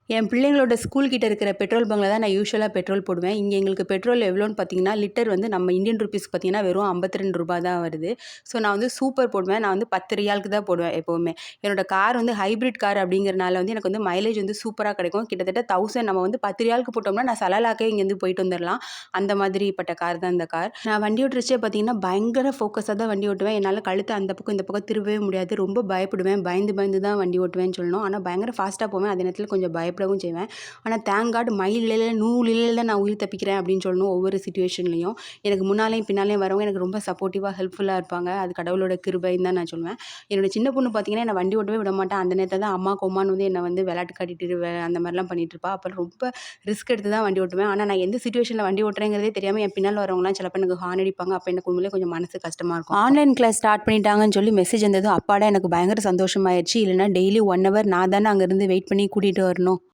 என் பிள்ளைங்களோட ஸ்கூல் கிட்ட இருக்கிற பெட்ரோல் பங்க்ல தான் நான் யூசுவலா பெட்ரோல் போடுவேன். இங்க எங்களுக்கு பெட்ரோல் எவ்வளோன்னு பார்த்தீங்கன்னா, லிட்டர் வந்து நம்ம இந்தியன் ரூபீஸ்க்கு பார்த்தீங்கன்னா, வெறும் ரூ. 52 தான் வருது. ஸோ நான் வந்து சூப்பர் போடுவேன். நான் வந்து 10 ரியாலுக்கு தான் போடுவேன் எப்பவுமே. என்னோட கார் வந்து ஹைபிரிட் கார் அப்படிங்கிறனால வந்து எனக்கு வந்து மைலேஜ் வந்து சூப்பரா கிடைக்கும். கிட்டத்தட்ட 1000 நம்ம வந்து 10 ரியாலுக்கு போட்டோம்னா, நான் சலலாக்கே இங்கேருந்து போயிட்டு வந்துரலாம். அந்த மாதிரிப்பட்ட கார் தான் இந்த கார். நான் வண்டி ஓட்டுறச்சே பார்த்தீங்கன்னா, பயங்கர ஃபோக்கஸா தான் வண்டி ஓட்டுவேன். என்னால கழுத்த அந்த பக்கம், இந்த பக்கம் திருப்பவே முடியாது. ரொம்ப பயப்படுவேன். பயந்து பயந்து தான் வண்டி ஓட்டுவேன்னு சொல்லணும். ஆனா பயங்கர ஃபாஸ்ட்டா போவேன். அதே நேரத்தில கொஞ்சம் பயப்படவும் செய்வேன். ஆனா தேங்க் காட் மயில் இழையில நூல் இழையில தான் நான் உயிர் தப்பிக்கிறேன் அப்படின்னு சொல்லணும் ஒவ்வொரு சிச்சுவேஷன்லயும். எனக்கு முன்னாலேயும் பின்னாலேயும் வரவங்க எனக்கு ரொம்ப சப்போர்ட்டிவா, ஹெல்ப்ஃபுல்லா இருப்பாங்க. அது கடவுளோட கிருபைன்னு தான் நான் சொல்லுவேன். என்னோட சின்ன பொண்ணு பார்த்தீங்கன்னா, என்ன வண்டி ஓட்டவே விட மாட்டா. அந்த நேரத்தில தான் அம்மா கொம்மான்னு வந்து என்ன வந்து விளையாட்டு காட்டிட்டு அந்த மாதிரிலாம் பண்ணிட்டு இருப்பா. அப்ப ரொம்ப ரிஸ்க் எடுத்து தான் வண்டி ஓட்டுவேன். ஆனா நான் எந்த சிச்சுவேஷன்ல வண்டி ஓட்டுறேங்கிறதே தெரியாம என் பின்னால வரவங்கலாம் சிலப்போ எனக்கு ஹார்ன் அடிப்பாங்க. அப்ப எனக்கு உண்மையிலேயே கொஞ்சம் மனசு கஷ்டமா இருக்கும். ஆன்லைன் கிளாஸ் ஸ்டார்ட் பண்ணிட்டாங்கன்னு சொல்லி மெசேஜ் வந்ததும் அப்பாடா எனக்கு பயங்கர சந்தோஷமாயிருச்சு. இல்லைன்னா டெய்லி 1 ஹவர் நான் தானே அங்கேருந்து வெயிட் பண்ணி கூட்டிட்டு வரணும்.